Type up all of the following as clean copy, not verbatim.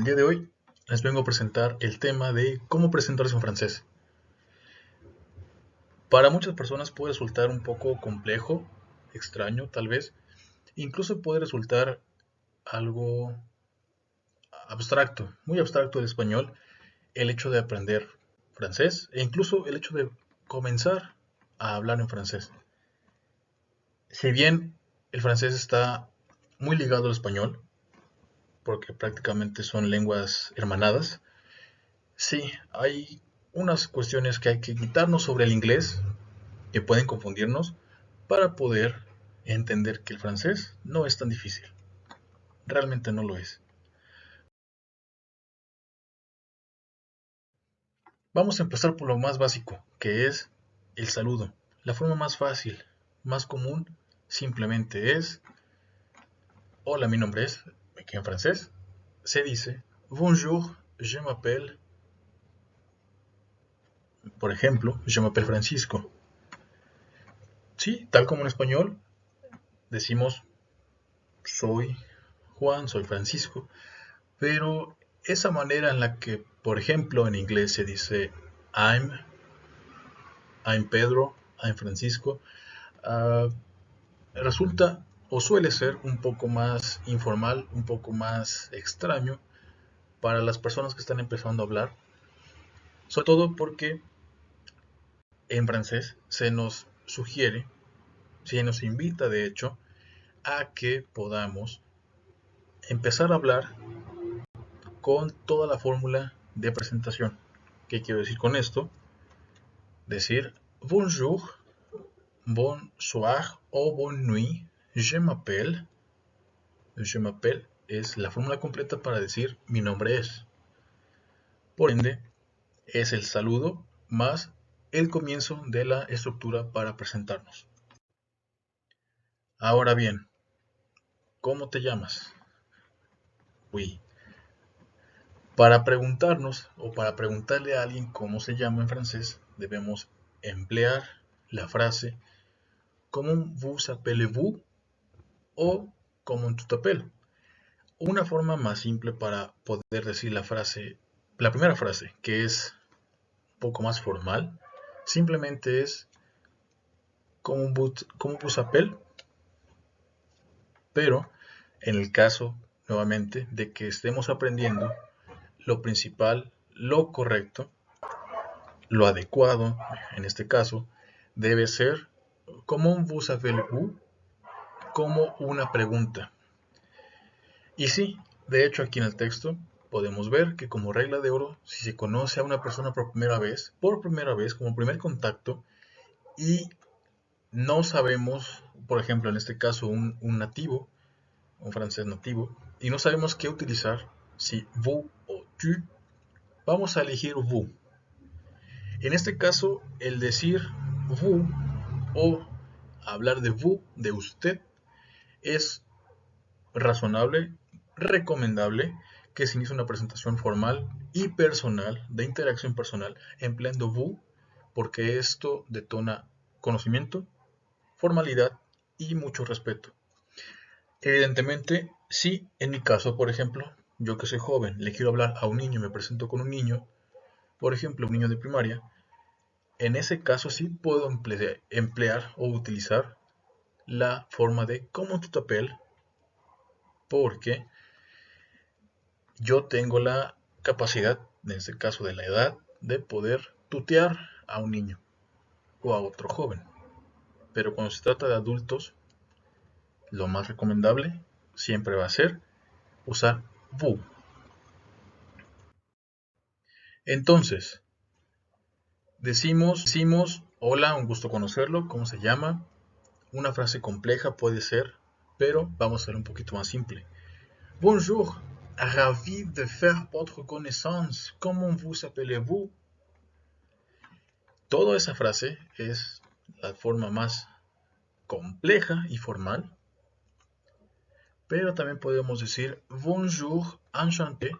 el día de hoy les vengo a presentar el tema de cómo presentarse en francés. Para muchas personas puede resultar un poco complejo, extraño tal vez, incluso puede resultar algo abstracto, muy abstracto el español, el hecho de aprender francés e incluso el hecho de comenzar a hablar en francés. Si bien el francés está muy ligado al español, porque prácticamente son lenguas hermanadas, sí, hay unas cuestiones que hay que quitarnos sobre el inglés que pueden confundirnos para poder entender que el francés no es tan difícil. Realmente no lo es. Vamos a empezar por lo más básico, que es el saludo. La forma más fácil, más común, simplemente es hola, mi nombre es, que en francés se dice bonjour, je m'appelle, por ejemplo, je m'appelle Francisco. Sí, tal como en español decimos soy Juan, soy Francisco, pero esa manera en la que, por ejemplo, en inglés se dice I'm, I'm Pedro, I'm Francisco, uh, resulta o suele ser un poco más informal, un poco más extraño para las personas que están empezando a hablar, sobre todo porque en francés se nos sugiere, se nos invita de hecho, a que podamos empezar a hablar con toda la fórmula de presentación. ¿Qué quiero decir con esto? Decir bonjour, bonsoir o bonne nuit, je m'appelle. Je m'appelle es la fórmula completa para decir mi nombre es. Por ende, es el saludo más el comienzo de la estructura para presentarnos. Ahora bien, ¿cómo te llamas? Oui. Para preguntarnos o para preguntarle a alguien cómo se llama en francés, debemos emplear la frase ¿Comment vous appelez-vous? O ¿Comment tu t'appelles? Una forma más simple para poder decir la frase, la primera frase, que es un poco más formal, simplemente es ¿Comment vous appelez? Pero en el caso, nuevamente, de que estemos aprendiendo, lo principal, lo correcto, lo adecuado, en este caso, debe ser ¿Comment vous appelez-vous? Como una pregunta. Y sí, de hecho aquí en el texto podemos ver que como regla de oro, si se conoce a una persona por primera vez, como primer contacto, y no sabemos, por ejemplo en este caso un nativo, un francés nativo, y no sabemos qué utilizar, si vous o tu, vamos a elegir vous. En este caso, el decir vous o hablar de vous, de usted, es razonable, recomendable que se inicie una presentación formal y personal, de interacción personal, empleando vous, porque esto detona conocimiento, formalidad y mucho respeto. Evidentemente, si en mi caso, por ejemplo, yo que soy joven, le quiero hablar a un niño y me presento con un niño, por ejemplo, un niño de primaria, en ese caso sí puedo emplear o utilizar la forma de comment tu t'appelles, porque yo tengo la capacidad, en este caso de la edad, de poder tutear a un niño o a otro joven. Pero cuando se trata de adultos, lo más recomendable siempre va a ser usar vous. Entonces, decimos, hola, un gusto conocerlo, ¿cómo se llama? Una frase compleja puede ser, pero vamos a ser un poquito más simple. Bonjour, ravi de faire votre connaissance, comment vous appelez-vous? Toda esa frase es la forma más compleja y formal, pero también podemos decir bonjour, enchanté.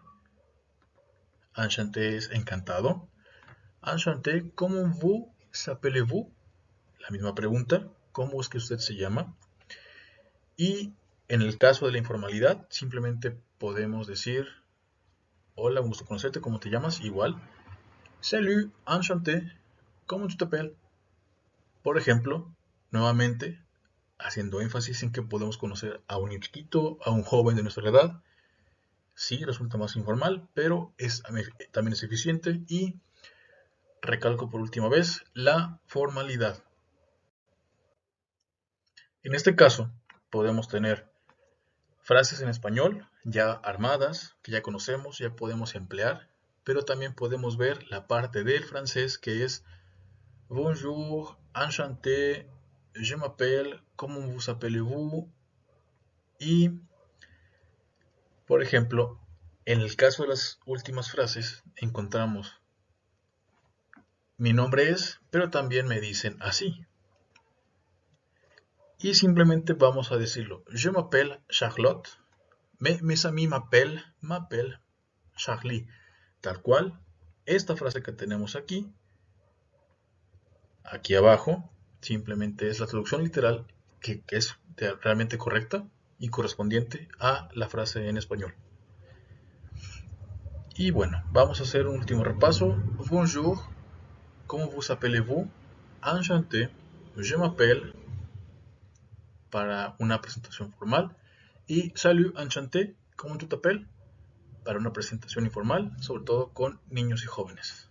Enchanté es encantado. Enchanté, comment vous appelez-vous? La misma pregunta, ¿cómo es que usted se llama? Y en el caso de la informalidad, simplemente podemos decir Hola, un gusto conocerte, ¿cómo te llamas? Igual. Salut, enchanté, ¿cómo tu t'appelles? Por ejemplo, nuevamente, haciendo énfasis en que podemos conocer a un niño chiquito, a un joven de nuestra edad. Sí, resulta más informal, pero también es eficiente y recalco por última vez la formalidad. En este caso, podemos tener frases en español ya armadas, que ya conocemos, ya podemos emplear, pero también podemos ver la parte del francés que es Bonjour, enchanté, je m'appelle, comment vous appelez-vous? Y, por ejemplo, en el caso de las últimas frases, encontramos mi nombre es, pero también me dicen así. Y simplemente vamos a decirlo. Je m'appelle Charlotte, mais mes amis m'appellent Charlie. Tal cual, esta frase que tenemos aquí abajo, simplemente es la traducción literal que es realmente correcta y correspondiente a la frase en español. Y bueno, vamos a hacer un último repaso. Bonjour, comment vous appelez-vous? Enchanté, je m'appelle, para una presentación formal. Y salut, enchanté, comment tu t'appelles? Para una presentación informal, sobre todo con niños y jóvenes.